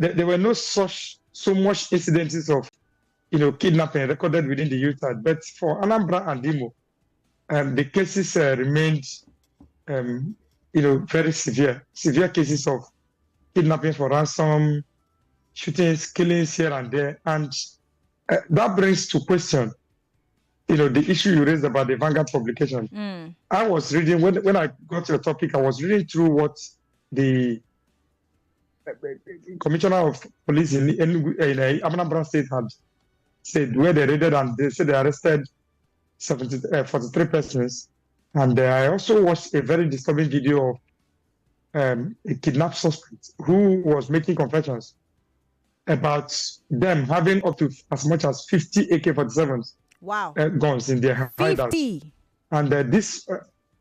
there were no so much incidences of kidnapping recorded within the youth side. But for Anambra and Imo, the cases remained very severe cases of kidnapping for ransom, shootings, killings here and there. And that brings to question, the issue you raised about the Vanguard publication. I was reading, when I got to the topic, I was reading through what the Commissioner of Police in Anambra State had said, where they raided and they said they arrested 43 persons. And I also watched a very disturbing video of a kidnapped suspect who was making confessions about them having up to as much as 50 AK-47s guns in their hideouts. And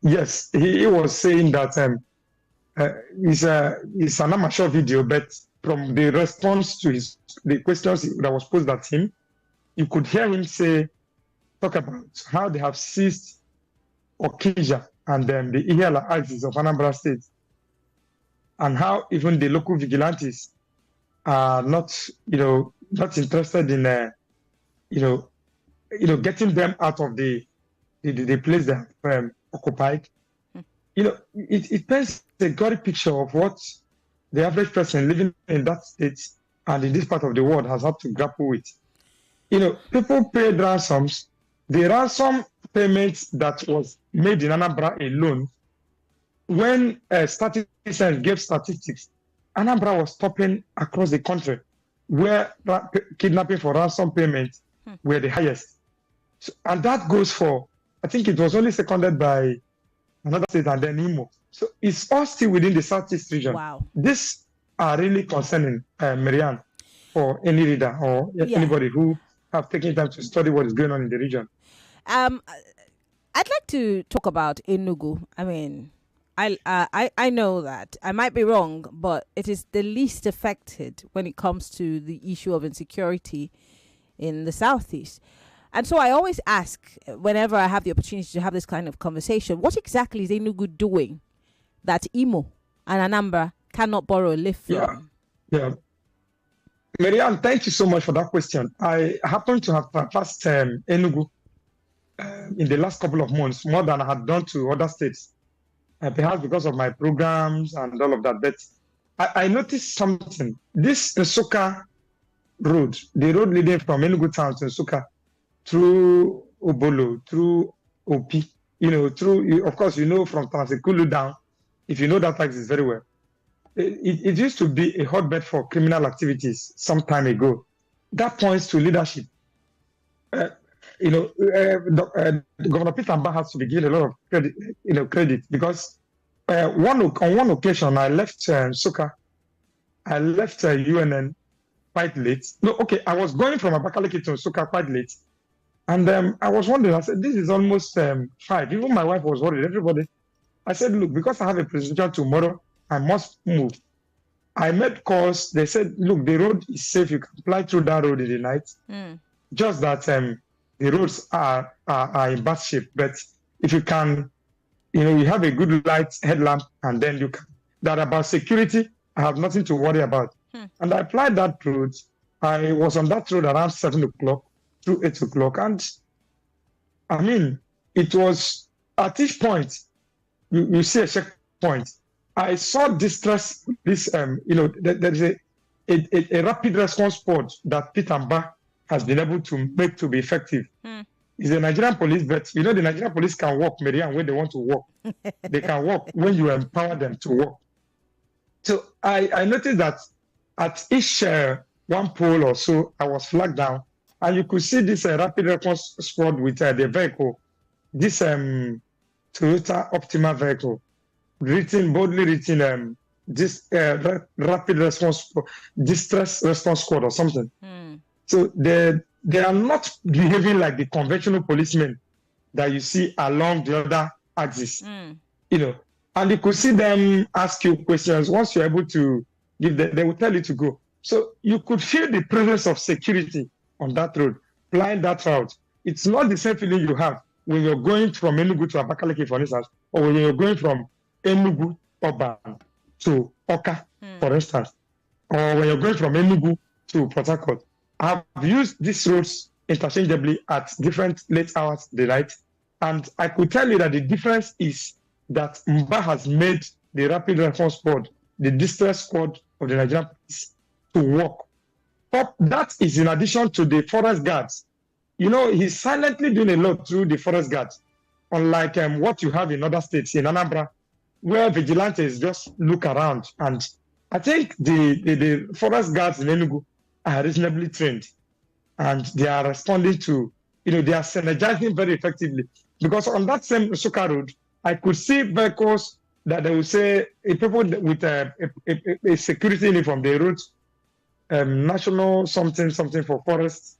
yes, he was saying that it's an amateur video, but from the response to the questions that was posed at him, you could hear him talk about how they have seized Okija and the Ihiala axis of Anambra State, and how even the local vigilantes are not interested in getting them out of the place they have occupied. It paints a gory picture of what the average person living in that state and in this part of the world has had to grapple with. People paid ransoms. The ransom payment that was made in Anambra alone, when statisticians gave statistics, Anambra was topping across the country, where kidnapping for ransom payments were the highest. And that goes for, I think it was only seconded by another state and then Imo. So it's all still within the Southeast region. Wow. These are really concerning, Maryann, for any reader or anybody who have taken time to study what is going on in the region. I'd like to talk about Enugu. I mean, I know that I might be wrong, but it is the least affected when it comes to the issue of insecurity in the Southeast. And so I always ask, whenever I have the opportunity to have this kind of conversation, what exactly is Enugu doing that Imo and Anambra cannot borrow a lift from? Yeah. Maryann, thank you so much for that question. I happen to have passed Enugu in the last couple of months, more than I had done to other states, perhaps because of my programs and all of that. But I noticed something. This Nsukka road, the road leading from Enugu town to Nsukka, through Obolo, through Opi, through, of course, from Transekulu down, if you know that axis very well. It used to be a hotbed for criminal activities some time ago. That points to leadership. Governor Peter Mba has to be given a lot of credit because on one occasion I left Nsukka. I left UNN quite late. I was going from Abakaliki to Nsukka quite late. And I was wondering, I said, this is almost 5. Even my wife was worried, everybody. I said, look, because I have a presentation tomorrow, I must move. I made calls. They said, look, the road is safe. You can fly through that road in the night. Just that the roads are in bad shape. But if you can, you have a good light headlamp, and then you can. That about security, I have nothing to worry about. And I applied that road. I was on that road around 7 o'clock through 8 o'clock. And I mean, it was at each point, you see a checkpoint. I saw distress, there is a rapid response squad that Peter Mba has been able to make to be effective. It's the Nigerian police, but the Nigerian police can work, Maryann, when they want to work. They can work when you empower them to work. So I noticed that at each one pole or so, I was flagged down, and you could see this rapid response squad with the vehicle, this Toyota Optima vehicle, boldly written, this rapid response, distress response squad or something. So they are not behaving like the conventional policemen that you see along the other axis, and you could see them ask you questions. Once you're able to give them, they will tell you to go. So you could feel the presence of security on that road, flying that route. It's not the same feeling you have when you're going from Enugu to Abakaliki, for instance, or when you're going from Enugu Urban to Oka, for instance. or when you're going from Enugu to Port Harcourt. I've used these roads interchangeably at different late hours of the night, and I could tell you that the difference is that Mba has made the Rapid Response Squad, the distress squad of the Nigerian police, to work. But that is in addition to the forest guards. He's silently doing a lot through the forest guards, unlike what you have in other states, in Anambra, where vigilantes just look around. And I think the forest guards in Enugu are reasonably trained, and they are responding to, they are synergizing very effectively. Because on that same Suka road, I could see vehicles that they will say, people with a security uniform, they wrote national something for forests,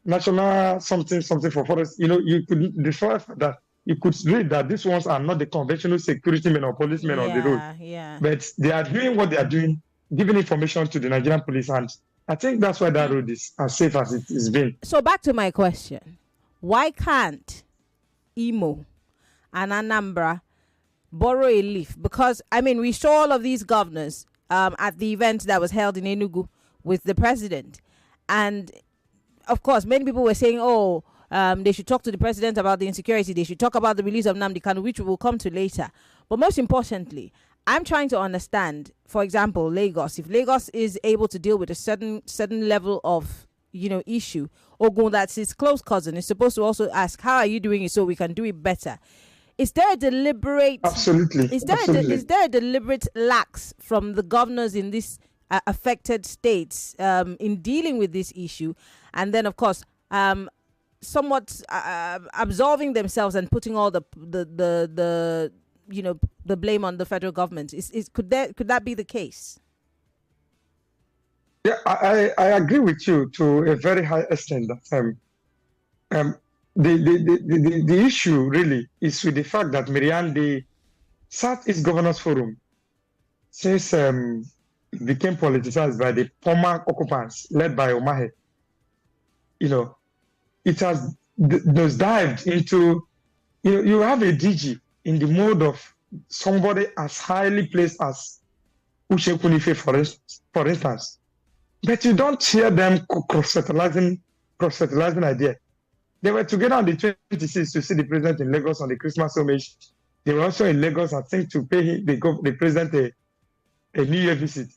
national something for forests. You could defer that. You could read that these ones are not the conventional security men or policemen on the road. Yeah. But they are doing what they are doing, giving information to the Nigerian police. And I think that's why that road is as safe as it is been. So back to my question. Why can't Imo and Anambra borrow a leaf? Because, we saw all of these governors at the event that was held in Enugu with the president. And, of course, many people were saying, they should talk to the president about the insecurity. They should talk about the release of Nnamdi Kanu, which we will come to later. But most importantly, I'm trying to understand, for example, Lagos. If Lagos is able to deal with a certain level of, issue, Ogun, that's his close cousin, is supposed to also ask, how are you doing it so we can do it better? Is there a deliberate... Absolutely. Is there a deliberate lax from the governors in these affected states in dealing with this issue? And then, of course, somewhat absolving themselves and putting all the blame on the federal government. Could that be the case? Yeah, I agree with you to a very high extent that the issue really is with the fact that Maryann, the Southeast Governors Forum, since it became politicized by the former occupants led by Omahe, it has dived into, you have a DG in the mode of somebody as highly placed as Uche Kunife, for instance. But you don't hear them cross-fertilizing idea. They were together on the 26th to see the president in Lagos on the Christmas homage. They were also in Lagos, I think, to pay the president a New Year visit.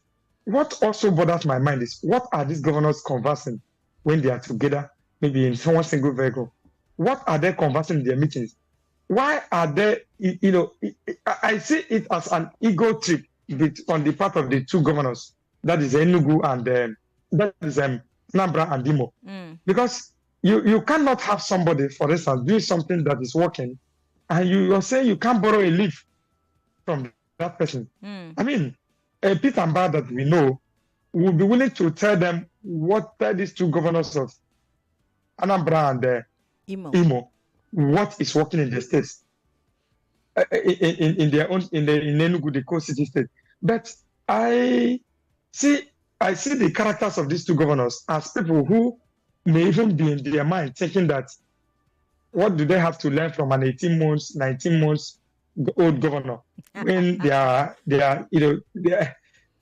What also bothers my mind is, what are these governors conversing when they are together, maybe in one single vehicle? What are they conversing in their meetings? Why are they, I see it as an ego trip on the part of the two governors. That is Enugu and that is Anambra and Imo. Because you cannot have somebody, for instance, do something that is working, and you're saying you can't borrow a leaf from that person. Peter Mba that we know will be willing to tell them what these two governors of Anambra and Imo, what is working in the states, in their own, in Enugu, the co-city state. But I see the characters of these two governors as people who may even be in their mind thinking that, what do they have to learn from an 18 months, 19 months old governor when they are the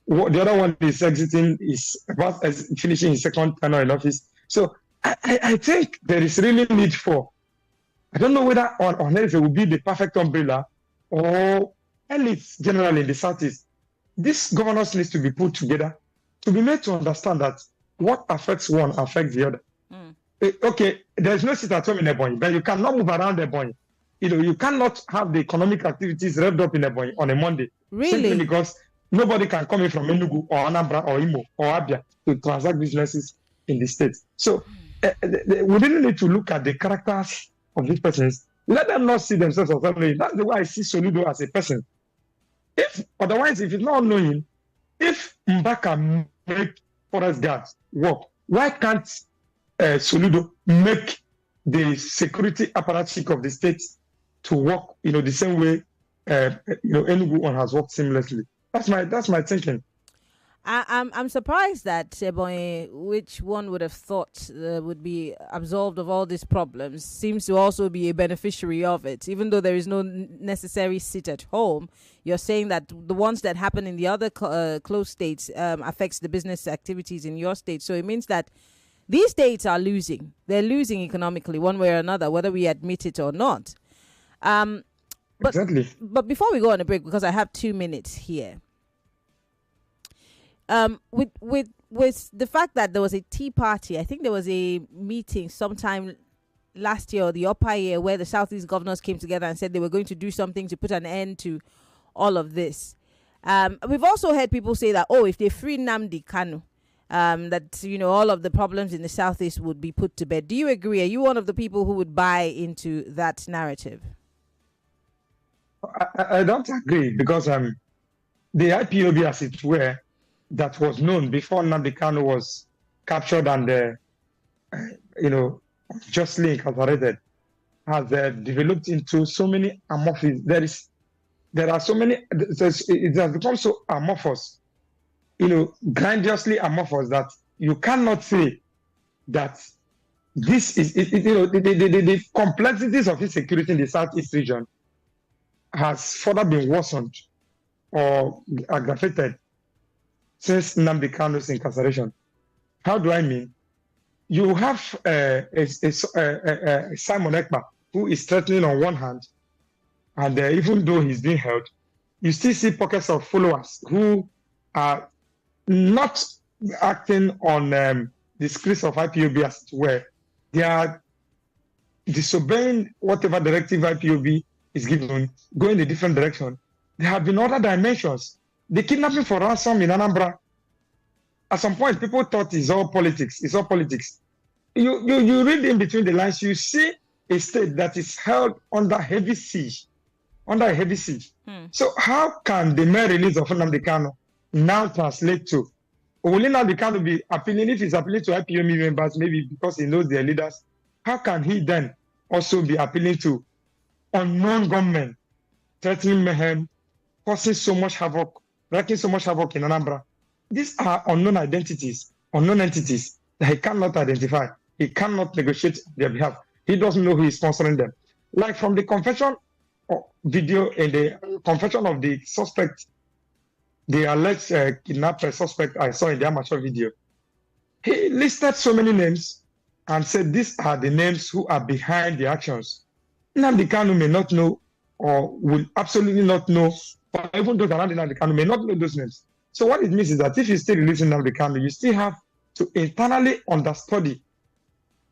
other one is exiting, is about finishing his second tenure in office. So I think there is really need for, I don't know whether on earth it will be the perfect umbrella or elites generally in the Southeast. These governors needs to be put together to be made to understand that what affects one affects the other. Okay, there's no sit at home in Ebonyi, but you cannot move around Ebonyi. You cannot have the economic activities revved up in Ebonyi on a Monday. Really? Simply because nobody can come in from Enugu or Anambra or Imo or Abia to transact businesses in the state. So we really need to look at the characters of these persons. Let them not see themselves as family. That's the way I see Soludo as a person. Otherwise, if it's not knowing, if Mbaka make forest guards work, why can't Soludo make the security apparatus of the state to work, the same way Enugu one has worked seamlessly? That's my thinking. I'm surprised that Sebonye, which one would have thought would be absolved of all these problems, seems to also be a beneficiary of it. Even though there is no necessary seat at home, you're saying that the ones that happen in the other closed states affects the business activities in your state. So it means that these states are losing. They're losing economically one way or another, whether we admit it or not. But, Exactly. But before we go on a break, because I have 2 minutes here, with the fact that there was a tea party, I think there was a meeting sometime last year or the upper year where the Southeast governors came together and said they were going to do something to put an end to all of this. We've also heard people say that, if they free Nnamdi Kanu, that, all of the problems in the Southeast would be put to bed. Do you agree? Are you one of the people who would buy into that narrative? I don't agree, because the IPOB, as it were, that was known before Nnamdi Kanu was captured and justly incarcerated, has developed into so many amorphous. There are so many. It has become so amorphous, grandiosely amorphous, that you cannot say that this is the complexities of insecurity in the Southeast region has further been worsened or aggravated since Nnamdi Kanu's incarceration. How do I mean? You have Simon Ekpa, who is threatening on one hand, and even though he's being held, you still see pockets of followers who are not acting on the scripts of IPOB, as it were. They are disobeying whatever directive IPOB is given, going in a different direction. There have been other dimensions. The kidnapping for ransom in Anambra, at some point, people thought it's all politics. It's all politics. You read in between the lines, you see a state that is held under heavy siege. So how can the mere release of Nnamdi Kanu now translate to, will Nnamdi Kanu be appealing, if he's appealing to IPOB members, maybe because he knows their leaders, how can he then also be appealing to unknown gunmen, threatening mayhem, causing so much havoc, wreaking so much havoc in Anambra? These are unknown identities, unknown entities that he cannot identify. He cannot negotiate on their behalf. He doesn't know who is sponsoring them. Like from the confession video in the confession of the suspect, the alleged kidnapper suspect I saw in the amateur video, he listed so many names and said these are the names who are behind the actions. Nnamdi Kanu may not know, or will absolutely not know, or even those around Nnamdi Kanu may not know those names. So what it means is that if you still releasing Nnamdi Kanu, you still have to internally understudy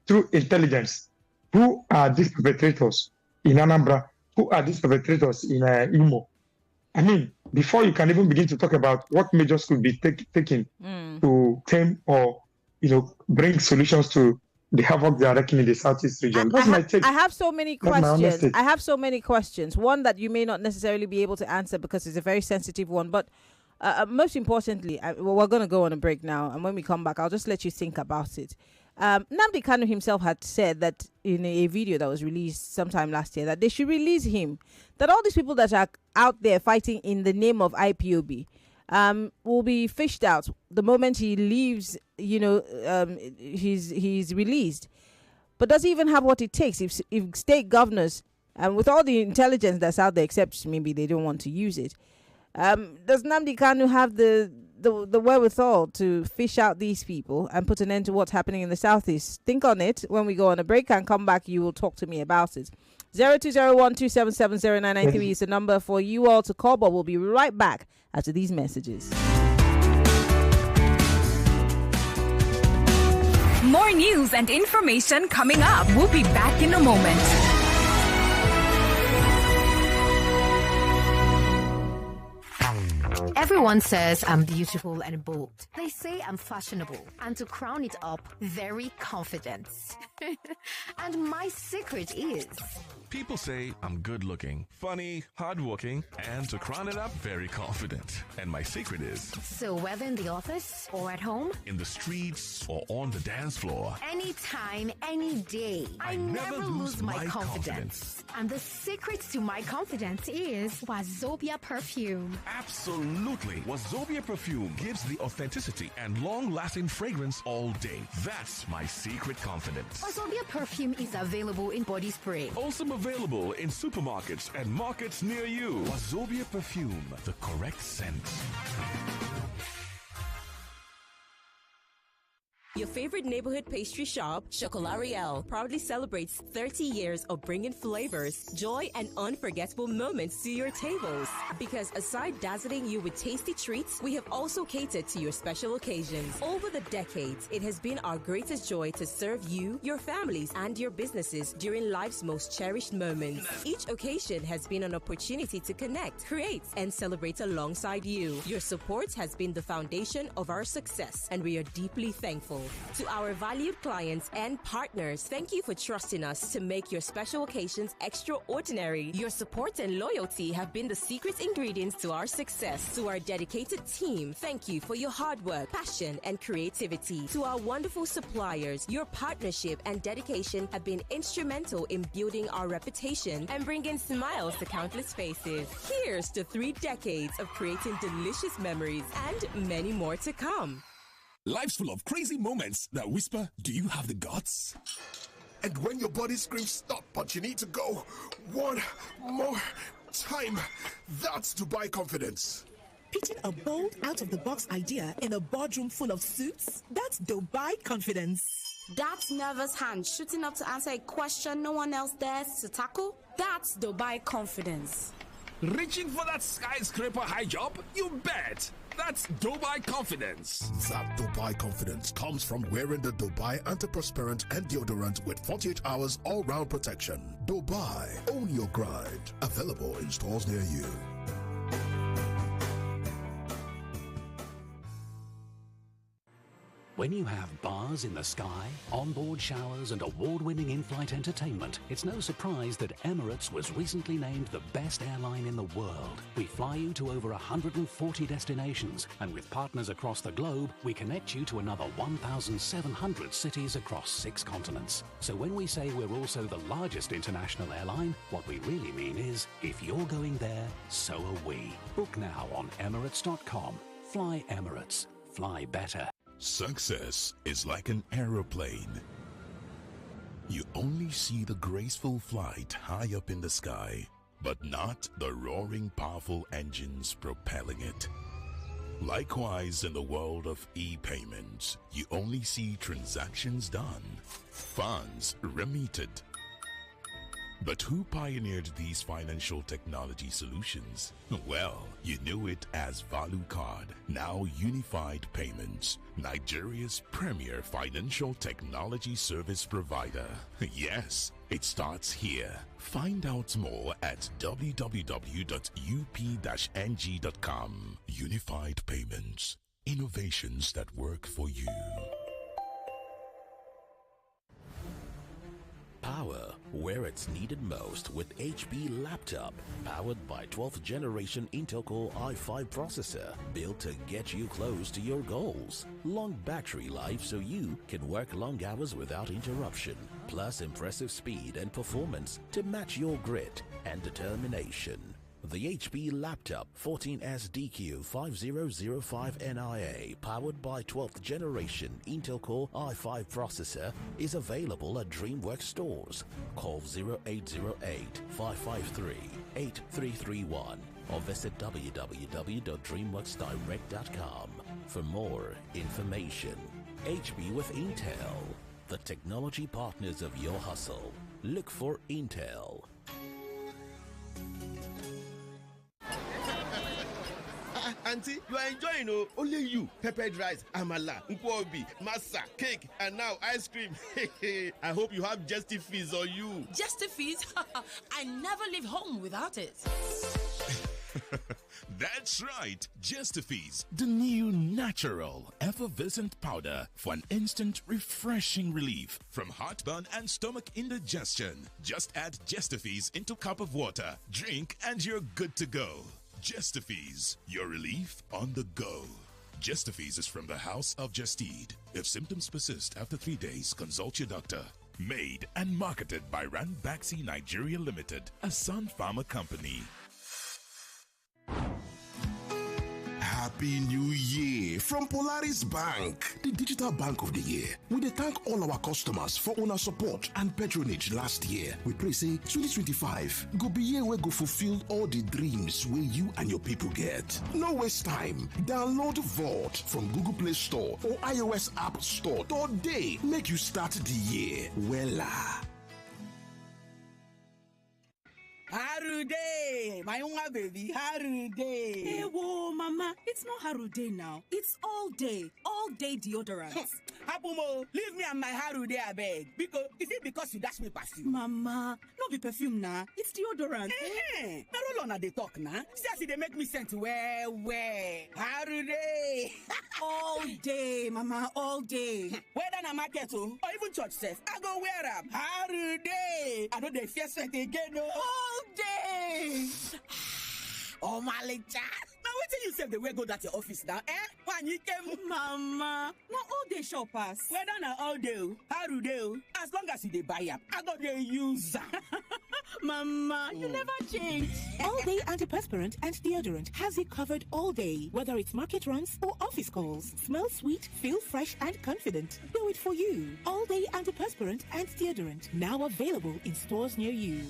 through intelligence who are these perpetrators in Anambra, who are these perpetrators in Imo. I mean, before you can even begin to talk about what measures could be taken to tame or bring solutions to the havoc they are wreaking in the Southeast region. I have so many questions. I have so many questions. One that you may not necessarily be able to answer because it's a very sensitive one, but most importantly, we're going to go on a break now, and when we come back, I'll just let you think about it. Nnamdi Kanu himself had said that in a video that was released sometime last year that they should release him, that all these people that are out there fighting in the name of IPOB will be fished out the moment he leaves, he's released. But does he even have what it takes if state governors, with all the intelligence that's out there, except maybe they don't want to use it, does Nnamdi Kanu have the wherewithal to fish out these people and put an end to what's happening in the Southeast? Think on it. When we go on a break and come back, you will talk to me about it. 0201-277-0993 is the number for you all to call, but we'll be right back after these messages. More news and information coming up. We'll be back in a moment. Everyone says I'm beautiful and bold. They say I'm fashionable, and to crown it up, very confident. And my secret is... People say I'm good looking, funny, hardworking, and to crown it up, very confident. And my secret is... So whether in the office or at home, in the streets or on the dance floor, anytime, any day, I never lose my confidence. And the secret to my confidence is Wazobia perfume. Absolutely. Absolutely. Wazobia perfume gives the authenticity and long-lasting fragrance all day. That's my secret confidence. Wazobia perfume is available in body spray. Also available in supermarkets and markets near you. Wazobia perfume, the correct scent. Your favorite neighborhood pastry shop, Chocolat Real, proudly celebrates 30 years of bringing flavors, joy, and unforgettable moments to your tables. Because aside dazzling you with tasty treats, we have also catered to your special occasions. Over the decades, it has been our greatest joy to serve you, your families, and your businesses during life's most cherished moments. Each occasion has been an opportunity to connect, create, and celebrate alongside you. Your support has been the foundation of our success, and we are deeply thankful. To our valued clients and partners, thank you for trusting us to make your special occasions extraordinary. Your support and loyalty have been the secret ingredients to our success. To our dedicated team, thank you for your hard work, passion, and creativity. To our wonderful suppliers, your partnership and dedication have been instrumental in building our reputation and bringing smiles to countless faces. Here's to 3 decades of creating delicious memories and many more to come. Life's full of crazy moments that whisper, do you have the guts? And when your body screams stop, but you need to go one more time, that's Dubai confidence. Pitching a bold, out-of-the-box idea in a boardroom full of suits? That's Dubai confidence. That nervous hand shooting up to answer a question no one else dares to tackle? That's Dubai confidence. Reaching for that skyscraper high jump? You bet! That's Dubai confidence. That Dubai confidence comes from wearing the Dubai antiperspirant and deodorant with 48 hours all-round protection. Dubai, own your grind. Available in stores near you. When you have bars in the sky, onboard showers, and award-winning in-flight entertainment, it's no surprise that Emirates was recently named the best airline in the world. We fly you to over 140 destinations, and with partners across the globe, we connect you to another 1,700 cities across 6 continents. So when we say we're also the largest international airline, what we really mean is, if you're going there, so are we. Book now on Emirates.com. Fly Emirates. Fly better. Success is like an aeroplane. You only see the graceful flight high up in the sky, but not the roaring, powerful engines propelling it. Likewise, in the world of e-payments, you only see transactions done, funds remitted. But who pioneered these financial technology solutions? Well, you knew it as ValueCard, now Unified Payments, Nigeria's premier financial technology service provider. Yes, it starts here. Find out more at www.up-ng.com. Unified Payments, innovations that work for you. Power where it's needed most with HP Laptop, powered by 12th generation Intel Core i5 processor, built to get you close to your goals. Long battery life so you can work long hours without interruption, plus impressive speed and performance to match your grit and determination. The HP Laptop 14SDQ5005NIA, powered by 12th generation Intel Core i5 processor, is available at DreamWorks stores. Call 0808-553-8331 or visit www.dreamworksdirect.com for more information. HP with Intel, the technology partners of your hustle. Look for Intel. Auntie, you are enjoying, oh, only you. Peppered rice, amala, nkwobi, masa, cake, and now ice cream. I hope you have Justifies on you. Justifies? I never leave home without it. That's right, Justifies, the new natural effervescent powder for an instant refreshing relief from heartburn and stomach indigestion. Just add Justifies into cup of water, drink, and you're good to go. Justifies, your relief on the go. Justifies is from the House of Justeed. If symptoms persist after 3 days, consult your doctor. Made and marketed by Ranbaxy Nigeria Limited, a Sun Pharma company. Happy New Year from Polaris Bank, the digital bank of the year. We dey thank all our customers for una support and patronage last year. We pray say 2025 go be year wey go fulfill all the dreams wey you and your people get. No waste time. Download Vault from Google Play Store or iOS App Store today. Make you start the year wella. Harude, my young baby, Harude. Hey, whoa, Mama, it's not Harude now. It's all day deodorant. Hapumo, leave me and my Harude, I beg. Because is it because you dash me perfume? Mama, no be perfume now. It's deodorant. Now roll on they talk now. See they make me scent where Harude. All day, Mama, all day. Whether na market or even church says, I go wear up. Harude. I know they fear sweat again. No. All day. Oh my little child. Now wait till you say the way go that your office now, When you came, Mama, no all day shoppers. Whether na all day, Harude, as long as you dey buy up, I got the use. Mama, you never change. All Day Antiperspirant and Deodorant has you covered all day, whether it's market runs or office calls. Smell sweet, feel fresh and confident. Do it for you. All Day Antiperspirant and Deodorant, now available in stores near you.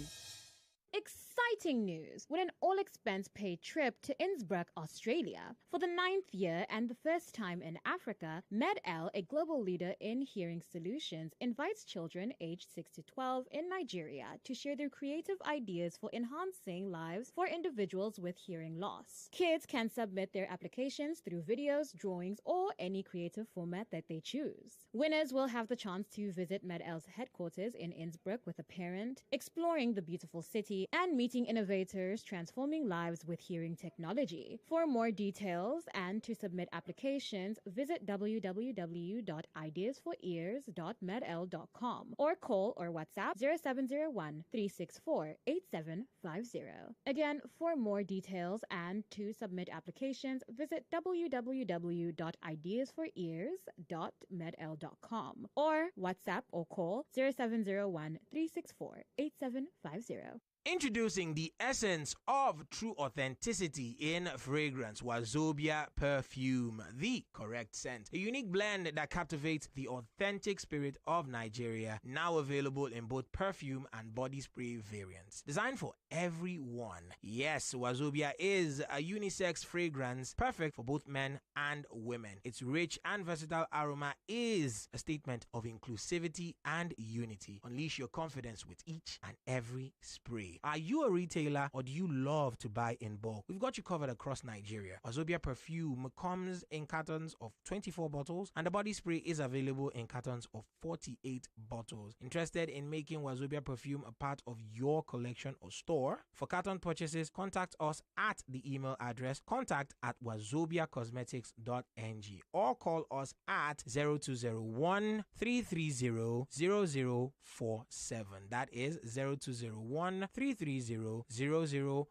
Exciting news! With an all-expense-paid trip to Innsbruck, Australia, for the 9th year and the first time in Africa, MedL, a global leader in hearing solutions, invites children aged 6 to 12 in Nigeria to share their creative ideas for enhancing lives for individuals with hearing loss. Kids can submit their applications through videos, drawings, or any creative format that they choose. Winners will have the chance to visit MedL's headquarters in Innsbruck with a parent, exploring the beautiful city, and meeting innovators transforming lives with hearing technology. For more details and to submit applications, visit www.ideasforears.medl.com or call or WhatsApp 0701 364 8750. Again, for more details and to submit applications, visit www.ideasforears.medl.com or WhatsApp or call 0701 364 8750. Introducing the essence of true authenticity in fragrance, Wazobia Perfume, the correct scent. A unique blend that captivates the authentic spirit of Nigeria, now available in both perfume and body spray variants. Designed for everyone. Yes, Wazobia is a unisex fragrance perfect for both men and women. Its rich and versatile aroma is a statement of inclusivity and unity. Unleash your confidence with each and every spray. Are you a retailer or do you love to buy in bulk? We've got you covered across Nigeria. Wazobia Perfume comes in cartons of 24 bottles and the body spray is available in cartons of 48 bottles. Interested in making Wazobia Perfume a part of your collection or store? For carton purchases, contact us at the email address contact@wazobiacosmetics.ng or call us at 0201 330 0047. That is 0201 330-0047.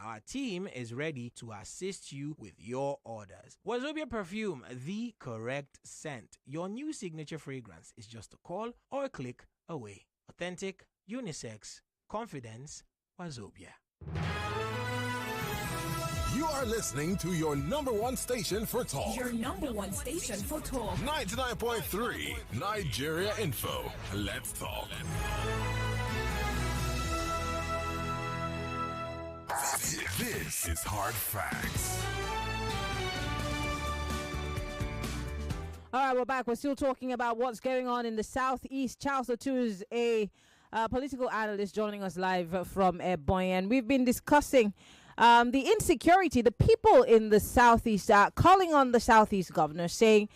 Our team is ready to assist you with your orders. Wazobia Perfume, the correct scent. Your new signature fragrance is just a call or a click away. Authentic, unisex, confidence, Wazobia. You are listening to your number one station for talk. Your number one station for talk. 99.3 Nigeria Info. Let's talk. This is Hard Facts. All right, we're back. We're still talking about what's going on in the southeast. Charles Otu is a political analyst joining us live from Maryann. We've been discussing the insecurity. The people in the southeast are calling on the southeast governor, saying,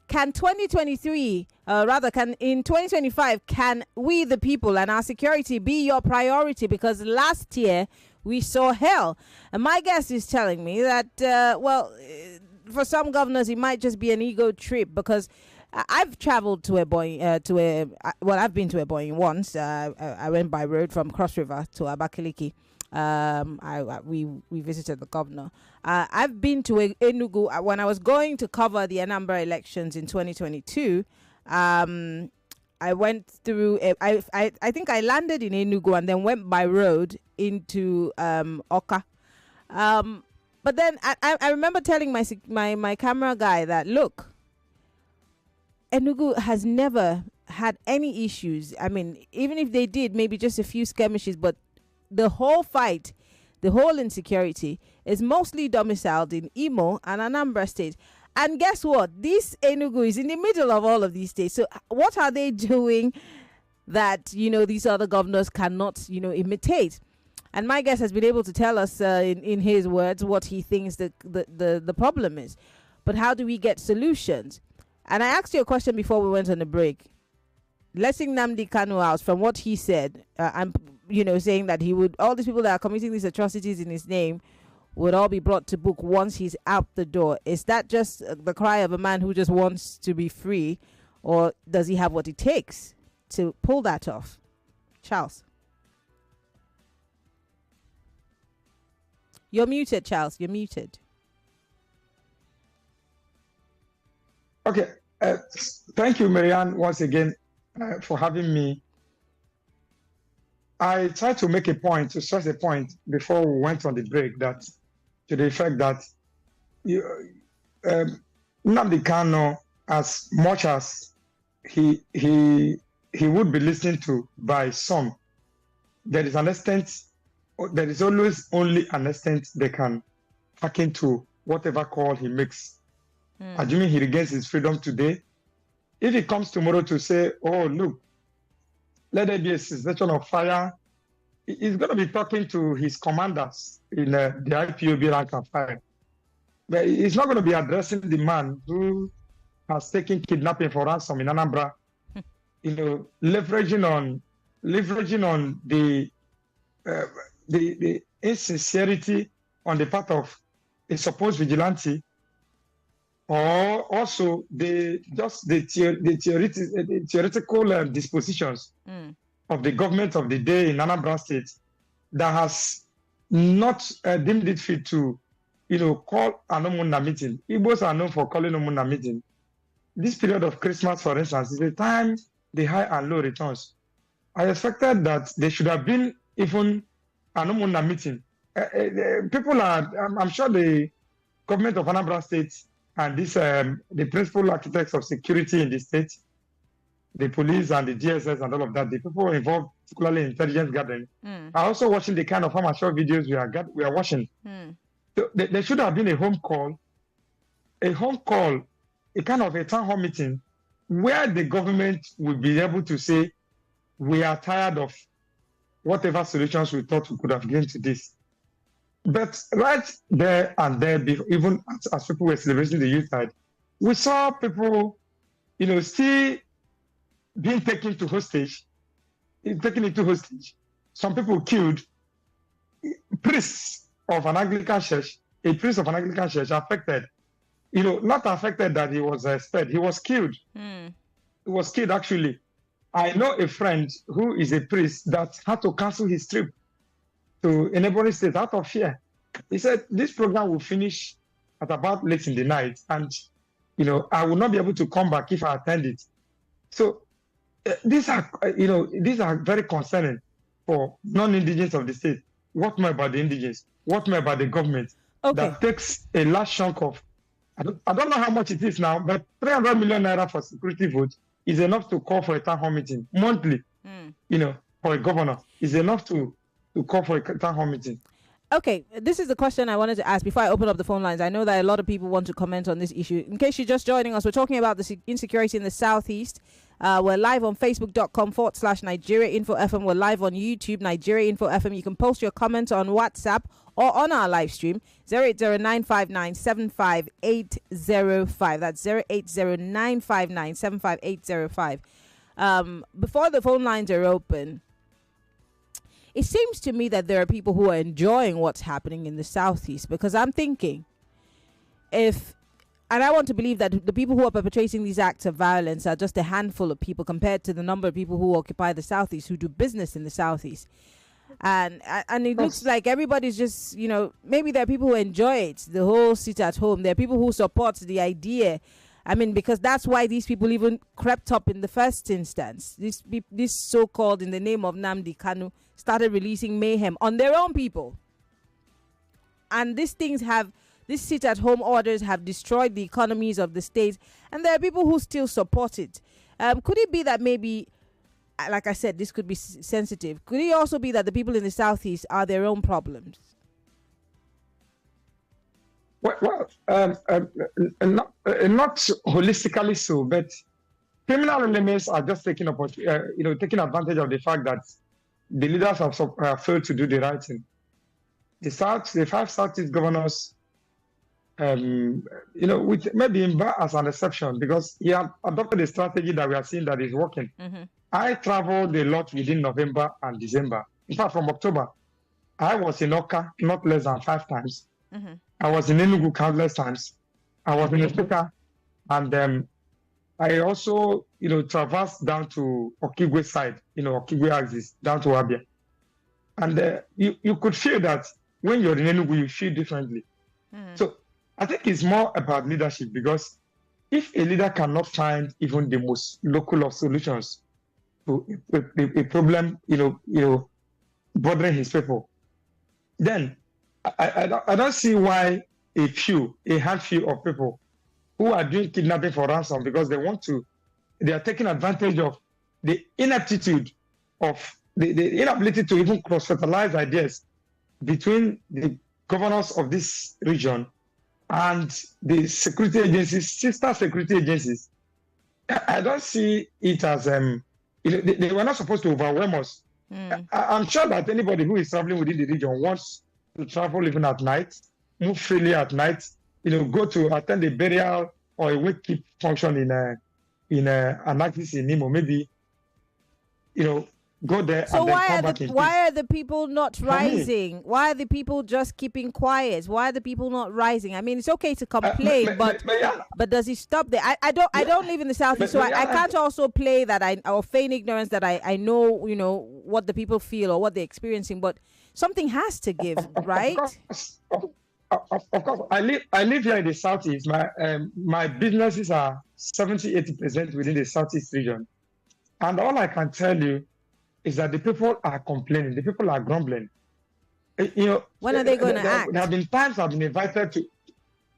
can 2023, can in 2025, can we the people and our security be your priority? Because last year we saw hell. And my guest is telling me that, for some governors, it might just be an ego trip, because I've traveled to I've been to Ebonyi once. I went by road from Cross River to Abakaliki. We visited the governor. I've been to Enugu when I was going to cover the Anambra elections in 2022. I went through. I think I landed in Enugu and then went by road into Oka. But But then I remember telling my camera guy that, look, Enugu has never had any issues. I mean, even if they did, maybe just a few skirmishes, but the whole fight, the whole insecurity is mostly domiciled in Imo and Anambra State. And guess what? This Enugu is in the middle of all of these states. So what are they doing that, these other governors cannot, imitate? And my guest has been able to tell us in his words what he thinks the problem is. But how do we get solutions? And I asked you a question before we went on the break. Letting Nnamdi Kanu out, from what he said, I'm saying that he would, all these people that are committing these atrocities in his name would all be brought to book once he's out the door. Is that just the cry of a man who just wants to be free, or does he have what it takes to pull that off? Charles. You're muted, Charles. You're muted. Okay. Thank you, Maryann, once again for having me. I tried to make a point, to stress a point before we went on the break, that to the effect that Nnamdi Kanu, as much as he would be listened to by some, there is an extent, there is always only an extent they can hack into whatever call he makes. Assuming he regains his freedom today, if he comes tomorrow to say, oh, look, let there be a cessation of fire, he's going to be talking to his commanders in the IPOB rank and file. But he's not going to be addressing the man who has taken kidnapping for ransom in Anambra, leveraging on the insincerity on the part of a supposed vigilante, or also the theoretical dispositions of the government of the day in Anambra State that has not deemed it fit to, call an Umunna meeting. Igbos are known for calling Umunna meeting. This period of Christmas, for instance, is the time the high and low returns. I expected that there should have been even an Umunna meeting. People are, I'm sure the government of Anambra State and this, the principal architects of security in the state, the police and the DSS and all of that, the people involved, particularly in intelligence gathering, are also watching the kind of amateur videos we are watching. So there should have been a kind of a town hall meeting where the government would be able to say, we are tired of whatever solutions we thought we could have given to this. But right there and there, even as people were celebrating the youth side, we saw people, still being taken into hostage. Some people killed. Priests of an Anglican church, a priest of an Anglican church affected. Not affected that he was spared. He was killed. He was killed, actually. I know a friend who is a priest that had to cancel his trip to a neighboring state out of fear. He said, this program will finish at about late in the night, and I will not be able to come back if I attend it. So these are very concerning for non-indigenous of the state. What more about the indigenous? What more about the government that takes a large chunk of, I don't know how much it is now, but 300 million naira for security vote is enough to call for a town hall meeting monthly. For a governor is enough to call for a town hall meeting. Okay, this is the question I wanted to ask before I open up the phone lines. I know that a lot of people want to comment on this issue. In case you're just joining us, we're talking about the insecurity in the Southeast. We're live on facebook.com/Nigeria Info FM. We're live on YouTube, Nigeria Info FM. You can post your comments on WhatsApp or on our live stream, 080-959-75805. That's 080-959-75805. Before the phone lines are open, it seems to me that there are people who are enjoying what's happening in the Southeast, because I'm thinking, and I want to believe that the people who are perpetrating these acts of violence are just a handful of people compared to the number of people who occupy the Southeast, who do business in the Southeast. And it looks like everybody's just, maybe there are people who enjoy it, the whole sit at home. There are people who support the idea. I mean, because that's why these people even crept up in the first instance. This so-called, in the name of Nnamdi Kanu, started releasing mayhem on their own people. and these sit-at-home orders have destroyed the economies of the state, and there are people who still support it. Could it be that maybe, like I said, this could be sensitive? Could it also be that the people in the southeast are their own problems? Well, not holistically so, but criminal elements are just taking taking advantage of the fact that the leaders have failed to do the right thing. The 5 Southeast governors, with maybe Mba as an exception, because he had adopted a strategy that we are seeing that is working. Mm-hmm. I traveled a lot within November and December. In fact, from October, I was in Oka not less than 5 times. Mm-hmm. I was in Enugu countless times. I was in Africa, and I also, traversed down to Okigwe side, Okigwe axis, down to Abia. And you could feel that when you're in Enugu, you feel differently. Mm-hmm. So I think it's more about leadership, because if a leader cannot find even the most local of solutions to a problem, bothering his people, then I don't see why a handful of people who are doing kidnapping for ransom because they are taking advantage of the inaptitude of the inability to even cross-fertilize ideas between the governors of this region and the security agencies, sister security agencies. I don't see it as, they were not supposed to overwhelm us. I'm sure that anybody who is traveling within the region wants to travel even at night, move freely at night, go to attend a burial or a wake-keep function in Anakis in Nemo, maybe, go there so and then come back in why are the people not rising? Why are the people just keeping quiet? Why are the people not rising? I mean, it's okay to complain, but does it stop there? I don't live in the southeast, so I can't also play that or feign ignorance that I know, what the people feel or what they're experiencing, but something has to give, right? Of course, I live here in the southeast. My businesses are 70-80% within the southeast region, and all I can tell you is that the people are complaining. The people are grumbling. When are they going to act? There have been times I've been invited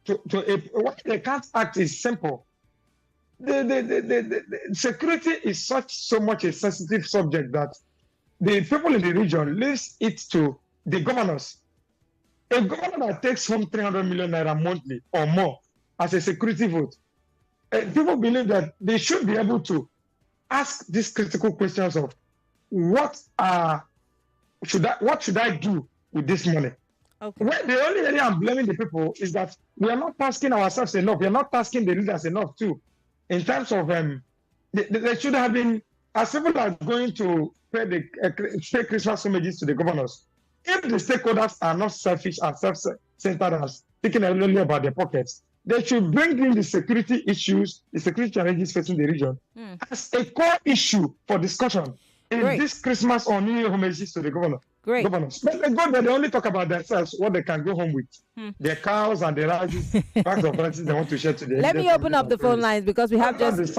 to what they can't act is simple. The security is so much a sensitive subject that the people in the region leaves it to the governors. A governor that takes home 300 million naira monthly or more as a security vote, people believe that they should be able to ask these critical questions of what should I do with this money? Okay. Well, the only area I'm blaming the people is that we are not tasking ourselves enough. We are not tasking the leaders enough too. In terms of they should have been, as people are going to pay Christmas homages to the governors, if the stakeholders are not selfish and self-centered and thinking only about their pockets, they should bring in the security issues, the security challenges facing the region as a core issue for discussion in this Christmas or New Year homages to the governors. But they go there, they only talk about themselves, what they can go home with. Their cows and their rices, bags of rices they want to share to the Let me open up the phone lines because we have just...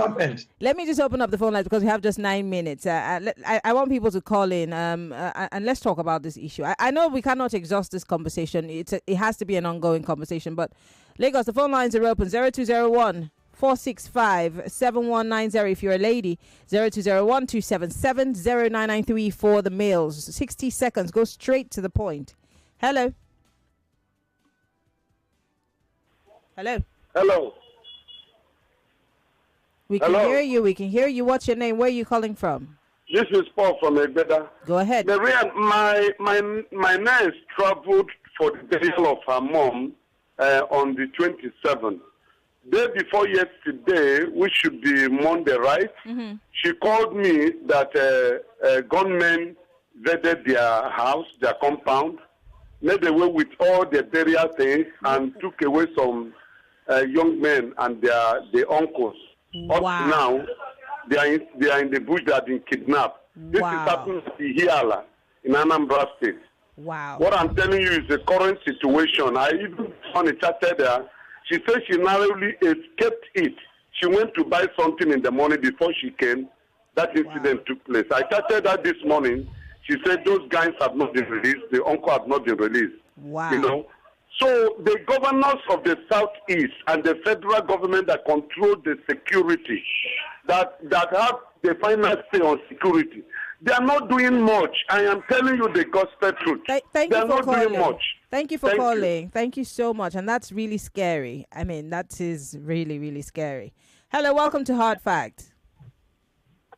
Let me just open up the phone lines because we have just 9 minutes. I want people to call in and let's talk about this issue. I know we cannot exhaust this conversation. It has to be an ongoing conversation. But Lagos, the phone lines are open. 0201 465 7190 if you're a lady, 0201 277 0993 for the males. 60 seconds, go straight to the point. Hello. We can hear you. What's your name? Where are you calling from? This is Paul from Egbeda. Go ahead. Maryann, my niece traveled for the burial of her mom on the 27th. Day before yesterday, which should be Monday, right? Mm-hmm. She called me that gunmen invaded their house, their compound, made away with all their burial things, and took away some young men and their uncles. Wow. Up to now, they are in the bush. They have been kidnapped. This is happening at Ihiala in Anambra State. Wow. What I'm telling you is the current situation. I even on a chatted there. She said she narrowly escaped it. She went to buy something in the morning before she came. That incident took place. I chatted her this morning. She said those guys have not been released. The uncle have not been released. Wow. You know. So the governors of the Southeast and the federal government that control the security, that have the final say on security, they are not doing much. I am telling you the gospel truth. Thank you for calling. Thank you for calling. You. Thank you so much. And that's really scary. I mean, that is really, really scary. Hello, welcome to Hard Fact.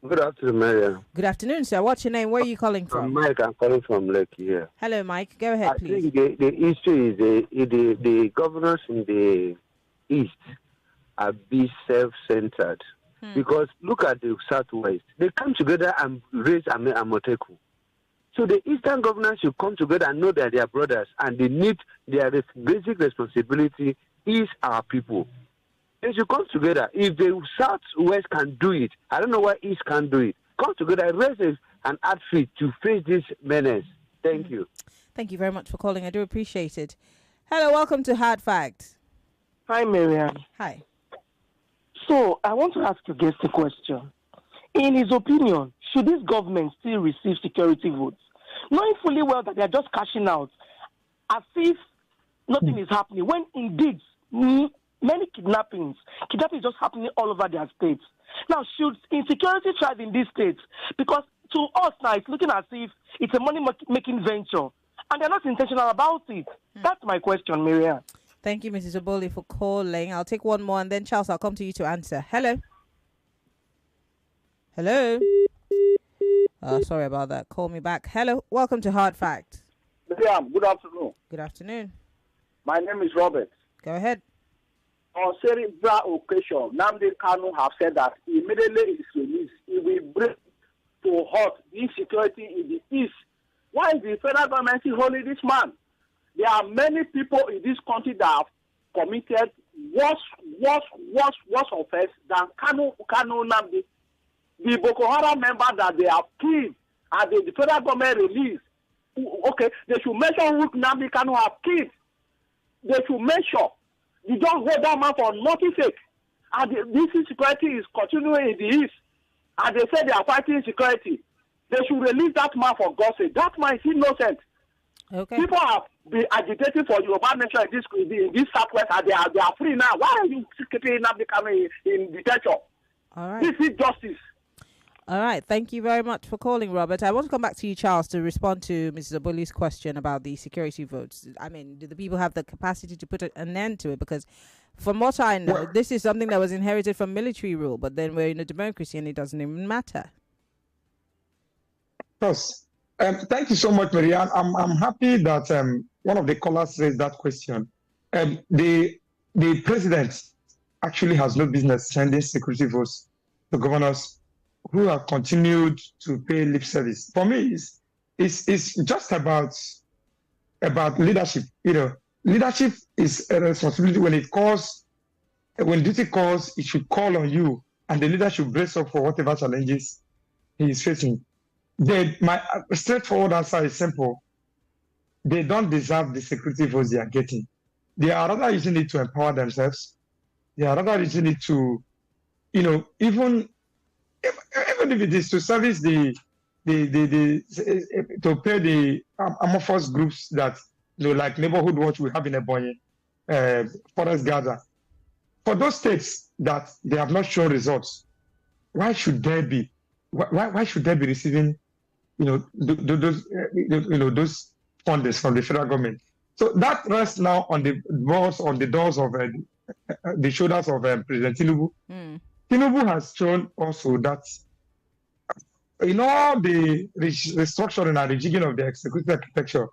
Good afternoon, Maryann. Good afternoon, sir. What's your name? Where are you calling from? Mike, I'm calling from Lekki here. Hello, Mike. Go ahead, please. I think the issue is the governors in the East are being self-centered. Because look at the Southwest. They come together and raise Amoteku. So the Eastern governors should come together and know that they are brothers and they need their basic responsibility is our people. They should come together. If the Southwest can do it, I don't know why East can't do it. Come together, raise an outfit to face this menace. Thank you. Thank you very much for calling. I do appreciate it. Hello, welcome to Hard Fact. Hi, Maryann. Hi. So, I want to ask your guest a question. In his opinion, should this government still receive security votes? Knowing fully well that they are just cashing out as if nothing is happening, when indeed many kidnappings just happening all over their states. Now, should insecurity thrive in these states? Because to us now, it's looking as if it's a money-making venture, and they're not intentional about it. That's my question, Maryann. Thank you, Mrs. Oboli, for calling. I'll take one more, and then, Charles, I'll come to you to answer. Hello? Hello? Sorry about that. Call me back. Hello? Welcome to Hard Fact. Maryann, good afternoon. Good afternoon. My name is Robert. Go ahead. On several occasions, Nnamdi Kanu have said that immediately he is released, he will bring to halt the insecurity in the East. Why is the federal government still holding this man? There are many people in this country that have committed worse offense than Kanu Nnamdi. The Boko Haram member that they have killed and the federal government released. Okay, they should measure who Nnamdi Kanu have killed. They should measure. You don't hold that man for nothing sake. And this insecurity is continuing in the East. And they say they are fighting insecurity. They should release that man for God's sake. That man is innocent. Okay. People have been agitating for Yoruba nation in this Southwest, and they are free now. Why are you keeping Nnamdi Kanu in detention? All right. This is justice. All right. Thank you very much for calling, Robert. I want to come back to you, Charles, to respond to Mrs. Oboli's question about the security votes. I mean, do the people have the capacity to put an end to it? Because from what I know, this is something that was inherited from military rule, but then we're in a democracy and it doesn't even matter. Yes. Thank you so much, Maryann. I'm happy that one of the callers raised that question. The president actually has no business sending security votes to governors who have continued to pay lip service. For me, it's just about leadership. You know, leadership is a responsibility. When duty calls, it should call on you, and the leader should brace up for whatever challenges he is facing. My straightforward answer is simple. They don't deserve the security votes they are getting. They are rather using it to empower themselves. They are rather using it to, even if it is to service to pay the amorphous groups that, like Neighborhood Watch we have in Ebonyi, Forest Gaza. For those states that they have not shown results, why should they be receiving, those funders from the federal government? So that rests now on the doors of the shoulders of President Tinubu. Tinubu has shown also that in all the restructuring and rejigging of the executive architecture,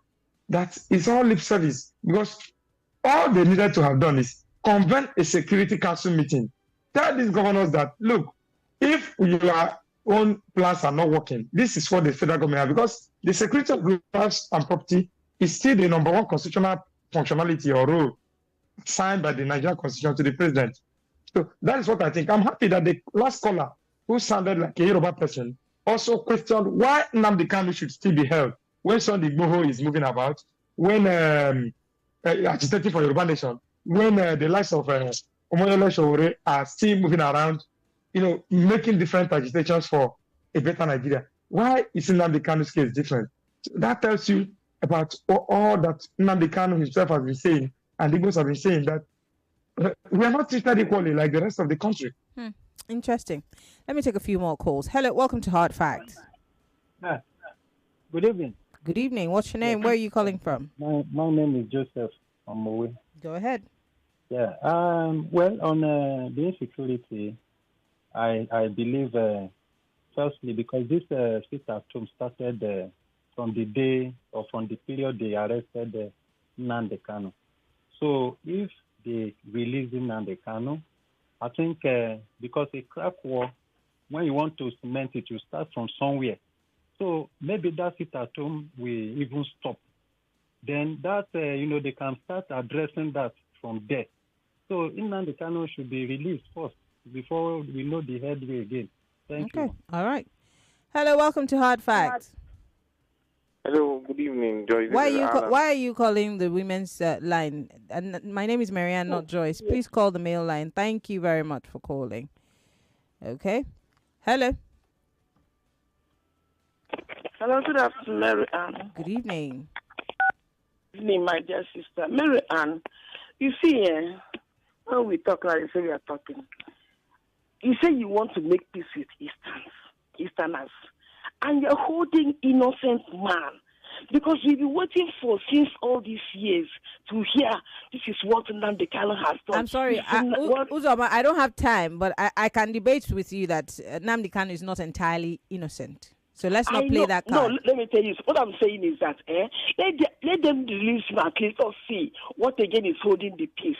that is all lip service, because all they needed to have done is convene a Security Council meeting. Tell these governors that, look, if your own plans are not working, this is what the federal government has, because the security of lives and property is still the number one constitutional functionality or role signed by the Nigerian Constitution to the president. So that is what I think. I'm happy that the last caller, who sounded like a Yoruba person, also questioned why Nnamdi Kanu should still be held when Sunday Igboho is moving about, when agitating for Yoruba nation, when the likes of Omoyele Sowore are still moving around, making different agitations for a better Nigeria. Why is Nnamdi Kanu's case different? So that tells you about all that Nnamdi Kanu himself has been saying, and Igbos have been saying, that we are not treated equally like the rest of the country. Interesting. Let me take a few more calls. Hello, welcome to Hard Facts. Good evening. Good evening. What's your name? Where are you calling from? My name is Joseph Omowe. Go ahead. Yeah. Well, on the insecurity, I believe, firstly, because this sit at home started from the day or from the period they arrested Nnamdi Kanu. So if they release Nnamdi Kanu, I think because a crack war, when you want to cement it, you start from somewhere. So maybe that sit at home will even stop. Then that, they can start addressing that from there. So Nnamdi Kanu should be released first before we know the headway again. Thank you. All right. Hello, welcome to Hard Facts. Hello, good evening, Joyce. Why are you calling the women's line? And my name is Maryann, not Joyce. Please call the male line. Thank you very much for calling. Okay. Hello. Hello, good afternoon, Maryann. Good evening. Good evening, my dear sister. Maryann, you see, when we talk like this, we are talking. You say you want to make peace with Easterners. And you're holding innocent man. Because we've been waiting for since all these years to hear this is what Nnamdi Kanu has done. I'm sorry, Uzoma, I don't have time, but I can debate with you that Nnamdi Kanu is not entirely innocent. So let's not play that card. No, let me tell you. What I'm saying is that let them release him and let us see what again is holding the peace.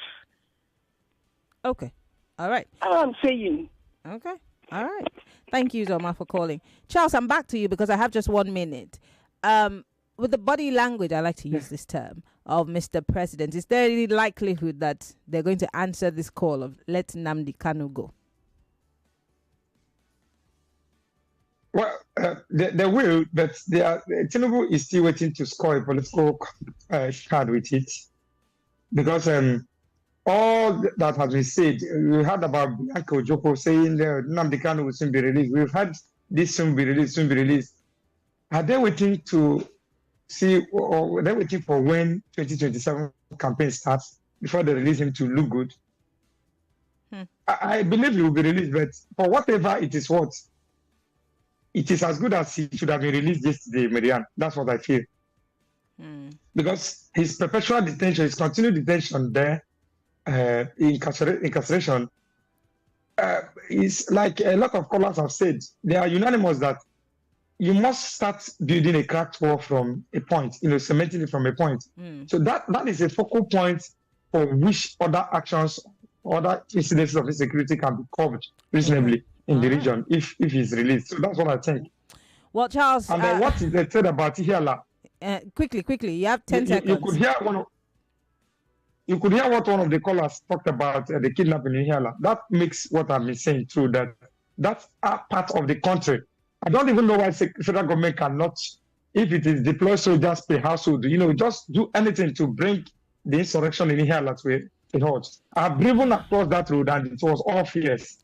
Okay. All right. I'm saying. Okay. All right. Thank you, Zoma, for calling. Charles, I'm back to you because I have just 1 minute. With the body language, I like to use this term, of Mr. President, is there any likelihood that they're going to answer this call of let Nnamdi Kanu go? Well, they will, but Tinubu is still waiting to score a political card with it. Because all that has been said, we heard about Bianca Ojoko saying Nnamdi Kanu will soon be released. We've had this soon be released. Are they waiting to see, or they're waiting for when 2027 campaign starts before they release him to look good? I believe he will be released, but for whatever it is worth, it is as good as he should have been released yesterday, Maryann. That's what I feel. Because his perpetual detention, his continued detention there, incarceration, is like a lot of callers have said, they are unanimous that you must start building a cracked wall from a point, cementing it from a point. So that is a focal point for which other actions, other incidents of insecurity can be covered reasonably in the region if he's released. So that's what I think. Well, Charles, and then what is they said about Ihiala? Quickly, you have 10 seconds. You could hear what one of the callers talked about the kidnapping in Ihiala. That makes what I've been saying true. That's a part of the country. I don't even know why federal government cannot, if it is deploy soldiers per household, just do anything to bring the insurrection in Ihiala to a halt. I've driven across that road and it was all fierce.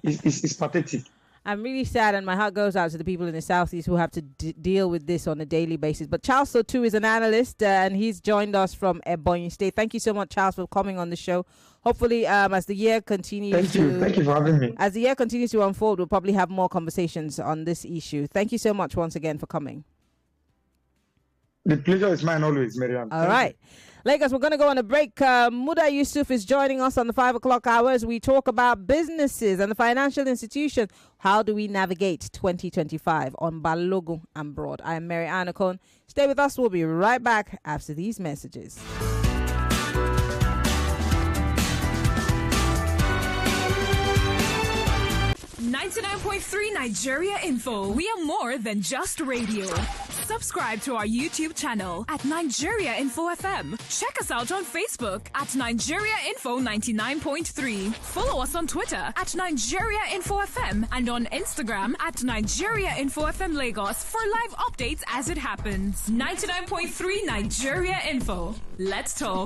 It's pathetic. I'm really sad, and my heart goes out to the people in the Southeast who have to deal with this on a daily basis. But Charles Sotu is an analyst, and he's joined us from Ebonyi State. Thank you so much, Charles, for coming on the show. Hopefully, as the year continues Thank you for having me. As the year continues to unfold, we'll probably have more conversations on this issue. Thank you so much once again for coming. The pleasure is mine always, Maryann. All right. Lagos, we're going to go on a break. Muda Yusuf is joining us on the 5 o'clock hour as we talk about businesses and the financial institutions. How do we navigate 2025 on Balogun and Broad? I am Maryann Okon. Stay with us. We'll be right back after these messages. 99.3 Nigeria Info. We are more than just radio. Subscribe to our YouTube channel at Nigeria Info FM. Check us out on Facebook at Nigeria Info 99.3. Follow us on Twitter at Nigeria Info FM and on Instagram at Nigeria Info FM Lagos for live updates as it happens. 99.3 Nigeria Info. Let's talk.